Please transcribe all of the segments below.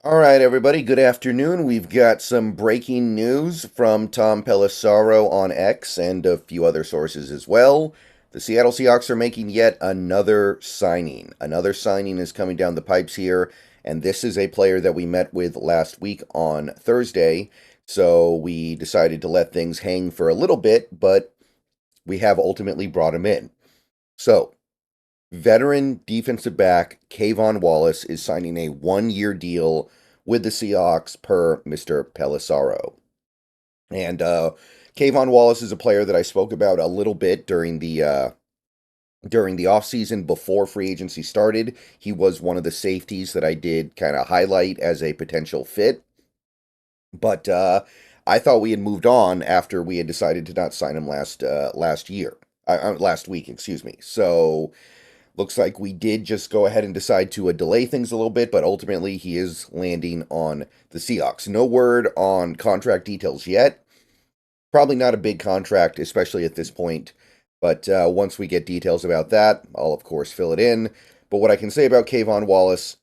All right, everybody, good afternoon. We've got some breaking news from Tom Pelissaro on X and a few other sources as well. The Seattle Seahawks are making yet another signing. Another signing is coming down the pipes here, and this is a player that we met with last week on Thursday. So we decided to let things hang for a little bit, but we have ultimately brought him in. So, veteran defensive back K'Von Wallace is signing a 1 year deal with the Seahawks per Mr. Pelissaro. And K'Von Wallace is a player that I spoke about a little bit during the offseason before free agency started. He was one of the safeties that I did kind of highlight as a potential fit. But I thought we had moved on after we had decided to not sign him last week, excuse me. So looks like we did just go ahead and decide to delay things a little bit, but ultimately he is landing on the Seahawks. No word on contract details yet. Probably not a big contract, especially at this point. But once we get details about that, I'll of course fill it in. But what I can say about K'Von Wallace,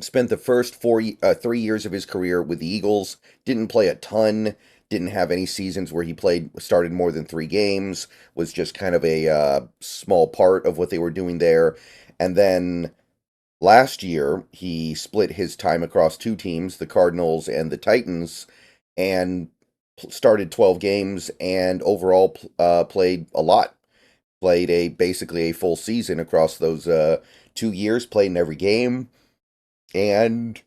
spent the first 3 years of his career with the Eagles, didn't play a ton, didn't have any seasons where he started more than 3 games, was just kind of a small part of what they were doing there. And then last year, he split his time across two teams, the Cardinals and the Titans, and started 12 games and overall played a lot. Played basically a full season across those 2 years, played in every game, and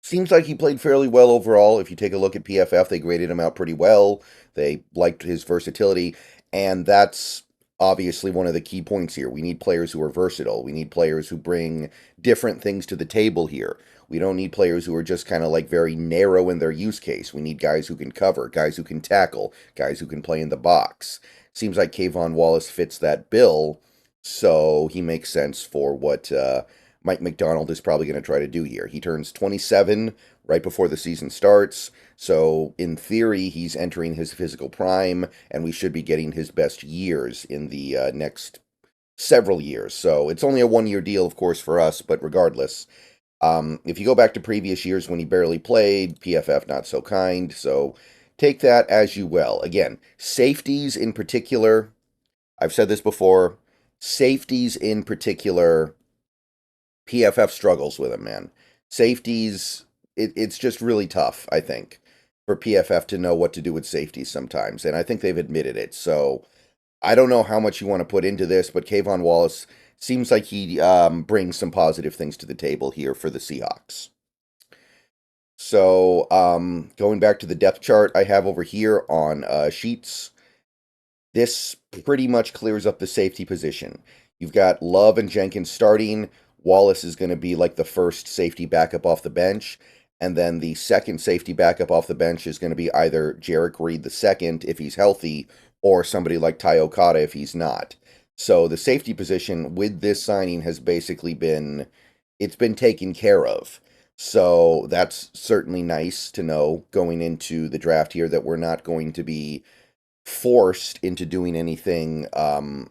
seems like he played fairly well overall. If you take a look at PFF, they graded him out pretty well. They liked his versatility, and that's obviously one of the key points here. We need players who are versatile. We need players who bring different things to the table here. We don't need players who are just kind of like very narrow in their use case. We need guys who can cover, guys who can tackle, guys who can play in the box. Seems like K'Von Wallace fits that bill, so he makes sense for what Mike McDonald is probably going to try to do here. He turns 27 right before the season starts, so in theory, he's entering his physical prime, and we should be getting his best years in the next several years. So it's only a 1 year deal, of course, for us, but regardless, if you go back to previous years when he barely played, PFF not so kind, so take that as you will. Again, safeties in particular, I've said this before, safeties in particular, PFF struggles with him, man. Safeties, it's just really tough, I think, for PFF to know what to do with safeties sometimes, and I think they've admitted it. So I don't know how much you want to put into this, but K'Von Wallace seems like he brings some positive things to the table here for the Seahawks. So going back to the depth chart I have over here on Sheets, this pretty much clears up the safety position. You've got Love and Jenkins starting. Wallace is going to be like the first safety backup off the bench. And then the second safety backup off the bench is going to be either Jarek Reed the second if he's healthy, or somebody like Ty Okada if he's not. So the safety position with this signing has basically it's been taken care of. So that's certainly nice to know going into the draft here that we're not going to be forced into doing anything that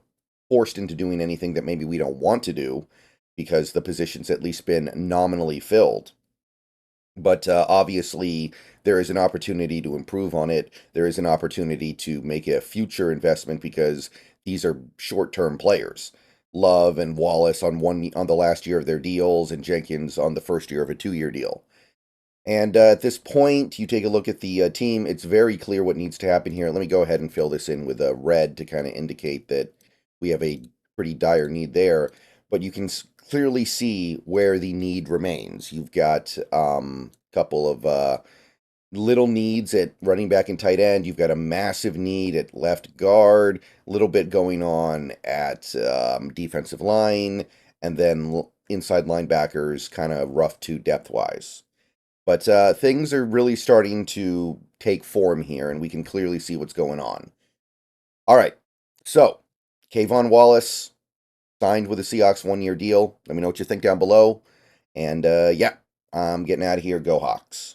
maybe we don't want to do, because the position's at least been nominally filled. But obviously, there is an opportunity to improve on it. There is an opportunity to make a future investment because these are short-term players. Love and Wallace on the last year of their deals, and Jenkins on the first year of a 2 year deal. And at this point, you take a look at the team. It's very clear what needs to happen here. Let me go ahead and fill this in with a red to kind of indicate that we have a pretty dire need there. But you can clearly see where the need remains. You've got a couple of little needs at running back and tight end. You've got a massive need at left guard, a little bit going on at defensive line, and then inside linebackers, kind of rough to depth wise. But things are really starting to take form here, and we can clearly see what's going on. All right, so K'Von Wallace signed with the Seahawks 1 year deal. Let me know what you think down below. And yeah, I'm getting out of here. Go Hawks.